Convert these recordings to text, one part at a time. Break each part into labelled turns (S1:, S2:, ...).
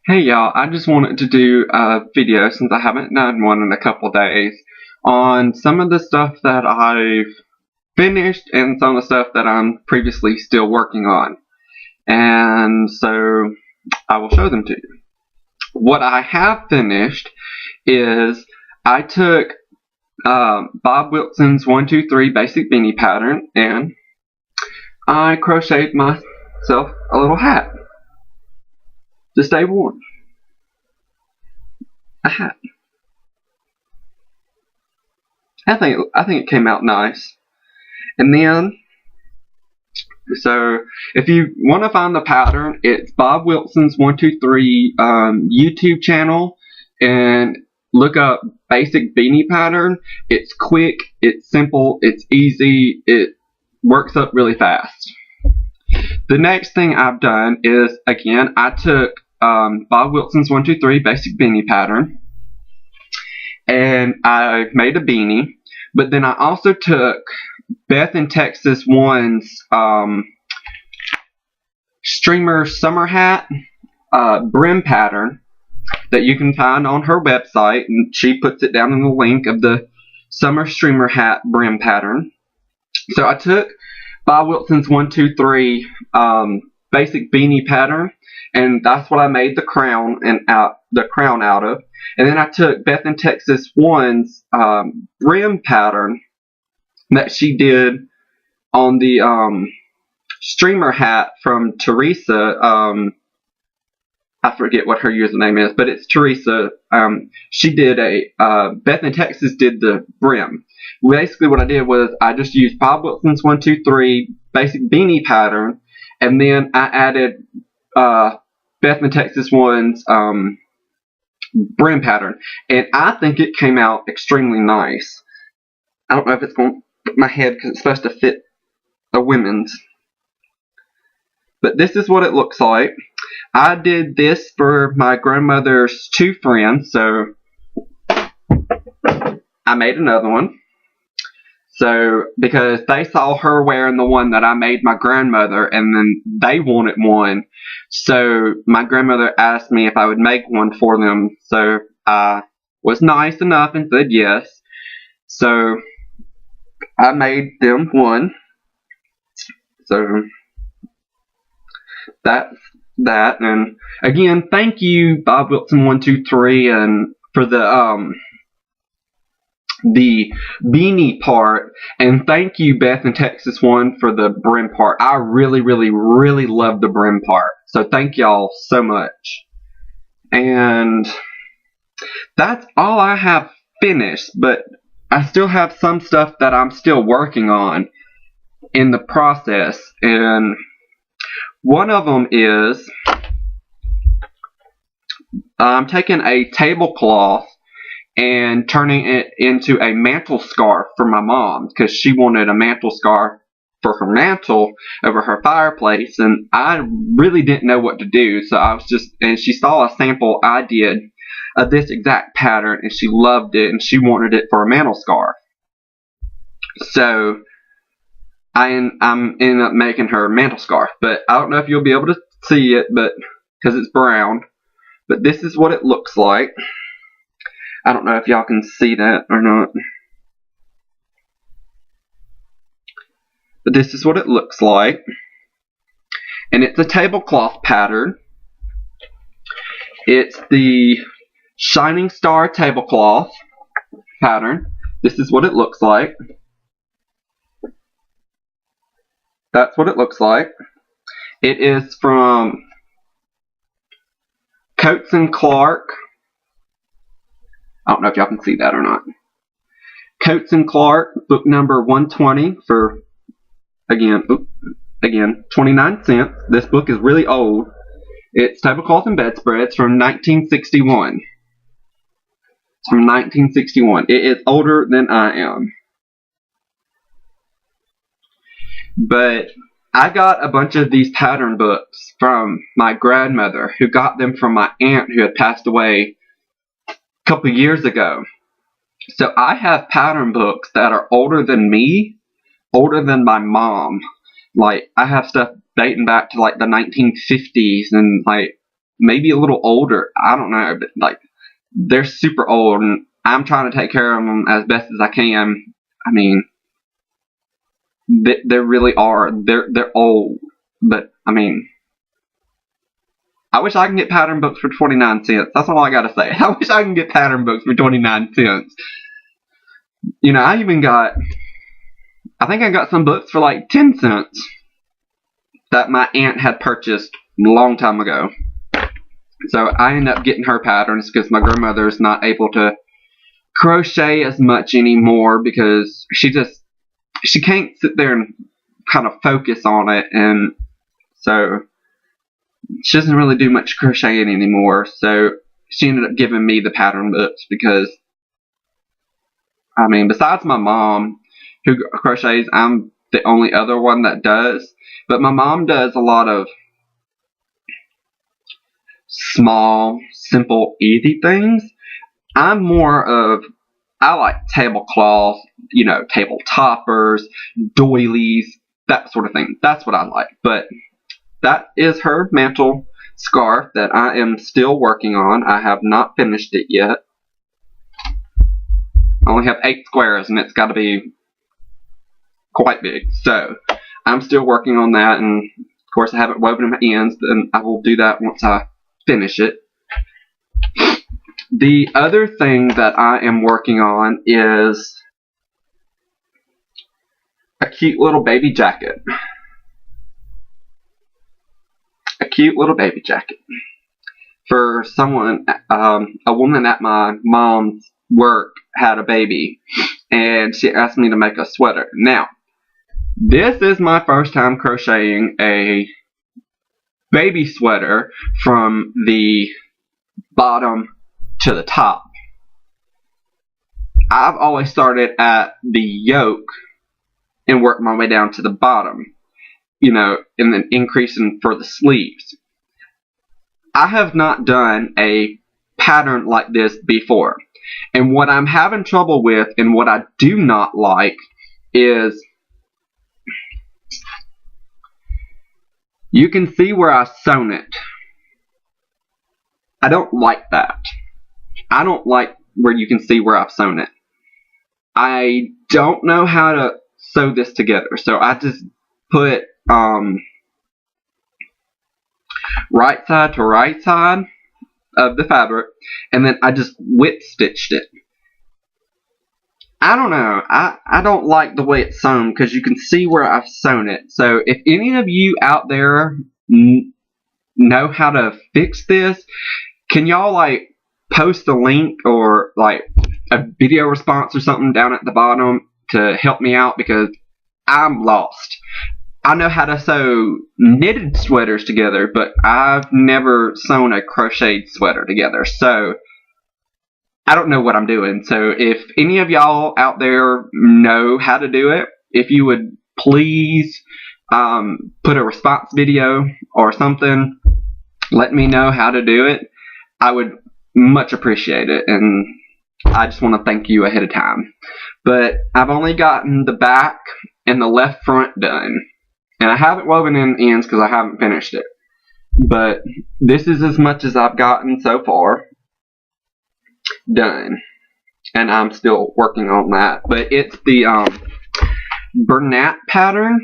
S1: Hey y'all, I just wanted to do a video since I haven't done one in a couple days on some of the stuff that I've finished and some of the stuff that I'm previously still working on. And so I will show them to you. What I have finished is I took Bob Wilson's 1-2-3 Basic Beanie Pattern and I crocheted myself a little hat to stay warm. A hat. I think it came out nice. And then, so if you want to find the pattern, it's Bob Wilson's 1-2-3 YouTube channel, and look up Basic Beanie Pattern. It's quick, it's simple, it's easy, it works up really fast. The next thing I've done is, again, I took Bob Wilson's 1-2-3 Basic Beanie Pattern and I made a beanie, but then I also took Beth in Texas One's streamer summer hat brim pattern that you can find on her website, and she puts it down in the link of the summer streamer hat brim pattern. So I took Bob Wilson's 1-2-3 Basic Beanie Pattern, and that's what I made the crown out of. And then I took Beth in Texas One's brim pattern that she did on the streamer hat from Teresa. I forget what her username is, but it's Teresa. She did Beth in Texas did the brim. Basically what I did was I just used Bob Wilson's 1-2-3 Basic Beanie Pattern, and then I added Beth in Texas One's brim pattern, and I think it came out extremely nice. I don't know if it's going to fit my head because it's supposed to fit a women's, but this is what it looks like. I did this for my grandmother's two friends, so I made another one. So, because they saw her wearing the one that I made my grandmother, and then they wanted one. So, my grandmother asked me if I would make one for them. So, I was nice enough and said yes. So, I made them one. So, that's that. And again, thank you, Bob Wilson 1-2-3, and for the beanie part, and thank you, Beth in Texas One, for the brim part. I really love the brim part, so thank y'all so much. And that's all I have finished, but I still have some stuff that I'm still working on in the process, and one of them is I'm taking a tablecloth and turning it into a mantel scarf for my mom, because she wanted a mantel scarf for her mantel over her fireplace, and I really didn't know what to do. So I was and she saw a sample I did of this exact pattern, and she loved it, and she wanted it for a mantel scarf. So I'm ended up making her a mantel scarf, but I don't know if you'll be able to see it, but because it's brown. But this is what it looks like. I don't know if y'all can see that or not. But this is what it looks like. And it's a tablecloth pattern. It's the Shining Star tablecloth pattern. This is what it looks like. That's what it looks like. It is from Coates & Clark. I don't know if y'all can see that or not. Coates & Clark, book number 120 for, again, 29 cents. This book is really old. It's Tablecloth and Bedspreads from 1961. It's from 1961. It is older than I am. But I got a bunch of these pattern books from my grandmother, who got them from my aunt who had passed away couple years ago. So I have pattern books that are older than me, older than my mom. Like, I have stuff dating back to like the 1950s and like maybe a little older. I don't know, but like they're super old, and I'm trying to take care of them as best as I can. I mean, they really are. They're old, but I mean, I wish I can get pattern books for 29 cents. That's all I gotta say. I wish I can get pattern books for 29 cents. You know, I think I got some books for like 10 cents that my aunt had purchased a long time ago. So I ended up getting her patterns because my grandmother's not able to crochet as much anymore because she can't sit there and kind of focus on it, and so she doesn't really do much crocheting anymore. So she ended up giving me the pattern books because, I mean, besides my mom who crochets, I'm the only other one that does. But my mom does a lot of small, simple, easy things. I'm more of, I like tablecloths, you know, table toppers, doilies, that sort of thing. That's what I like. But that is her mantle scarf that I am still working on. I have not finished it yet. I only have 8 squares, and it's got to be quite big. So I'm still working on that, and of course I haven't woven my ends, and I will do that once I finish it. The other thing that I am working on is a cute little baby jacket. A cute little baby jacket for someone, a woman at my mom's work had a baby, and she asked me to make a sweater. Now, this is my first time crocheting a baby sweater from the bottom to the top. I've always started at the yoke and worked my way down to the bottom, you know, and then increasing for the sleeves. I have not done a pattern like this before, and what I'm having trouble with and what I do not like is you can see where I've sewn it. I don't like that. I don't like where you can see where I've sewn it. I don't know how to sew this together, so I just put right side to right side of the fabric, and then I just whip stitched it. I don't know. I don't like the way it's sewn because you can see where I've sewn it. So if any of you out there know how to fix this, can y'all like post a link or like a video response or something down at the bottom to help me out, because I'm lost. I know how to sew knitted sweaters together, but I've never sewn a crocheted sweater together, so I don't know what I'm doing. So if any of y'all out there know how to do it, if you would please put a response video or something, let me know how to do it. I would much appreciate it, and I just want to thank you ahead of time. But I've only gotten the back and the left front done, and I haven't woven in ends because I haven't finished it. But this is as much as I've gotten so far done, and I'm still working on that. But it's the Bernat pattern.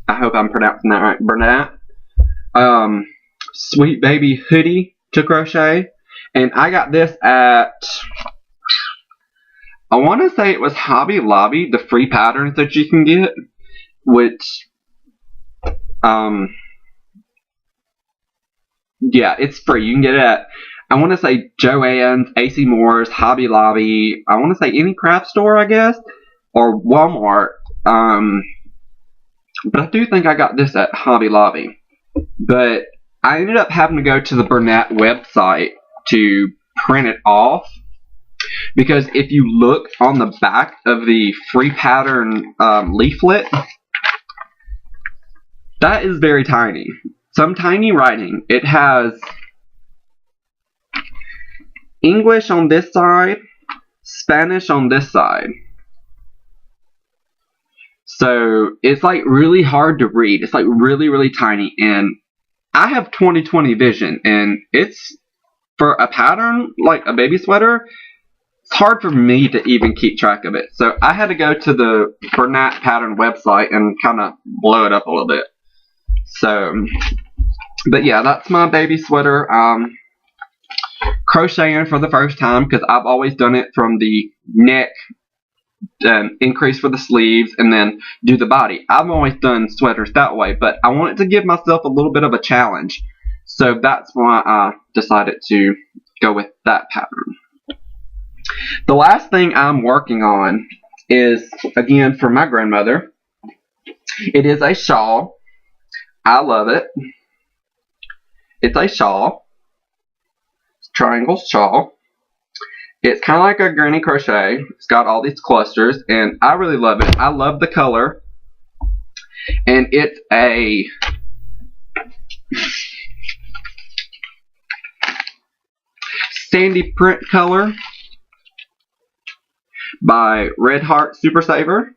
S1: I hope I'm pronouncing that right. Bernat. Sweet Baby Hoodie to crochet, and I got this at, I want to say it was Hobby Lobby, the free patterns that you can get, which yeah, it's free. You can get it at, I want to say, Joann's, AC Moore's, Hobby Lobby, I want to say any craft store, I guess, or Walmart. But I do think I got this at Hobby Lobby. But I ended up having to go to the Bernat website to print it off, because if you look on the back of the free pattern leaflet, that is very tiny. Some tiny writing. It has English on this side, Spanish on this side. So it's like really hard to read. It's like really, really tiny, and I have 20/20 vision, and it's, for a pattern like a baby sweater, it's hard for me to even keep track of it. So I had to go to the Bernat Pattern website and kind of blow it up a little bit. So, but yeah, that's my baby sweater. Crocheting for the first time, because I've always done it from the neck, increase for the sleeves, and then do the body. I've always done sweaters that way, but I wanted to give myself a little bit of a challenge. So that's why I decided to go with that pattern. The last thing I'm working on is, again, for my grandmother. It is a shawl. I love it. It's a shawl. It's a triangle shawl. It's kind of like a granny crochet. It's got all these clusters, and I really love it. I love the color. And it's a sandy print color by Red Heart Super Saver.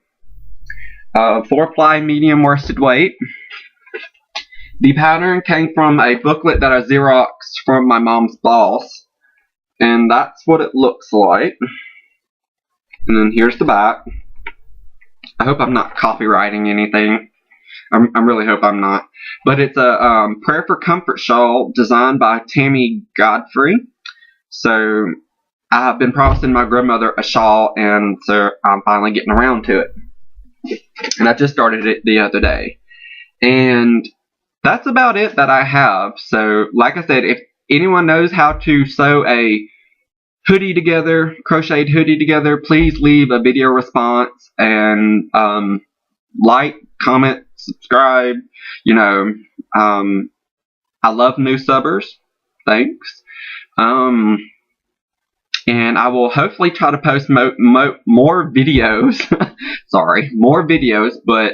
S1: 4-ply medium worsted weight. The pattern came from a booklet that I Xeroxed from my mom's boss, and that's what it looks like. And then here's the back. I hope I'm not copywriting anything. I really hope I'm not. But it's a Prayer for Comfort shawl designed by Tammy Godfrey. So I have been promising my grandmother a shawl, and so I'm finally getting around to it. And I just started it the other day. And that's about it that I have. So, like I said, if anyone knows how to sew a hoodie together, crocheted hoodie together, please leave a video response and like, comment, subscribe. You know, I love new subbers. Thanks. And I will hopefully try to post more videos. Sorry, more videos. But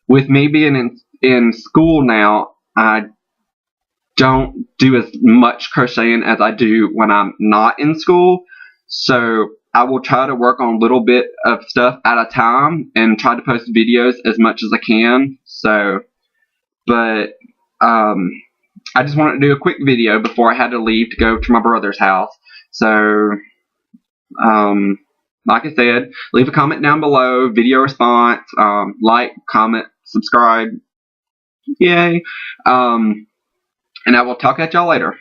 S1: with me being in school now, I don't do as much crocheting as I do when I'm not in school. So I will try to work on a little bit of stuff at a time and try to post videos as much as I can. So, but I just wanted to do a quick video before I had to leave to go to my brother's house. So, like I said, leave a comment down below, video response, like, comment, subscribe. Yay. And I will talk at y'all later.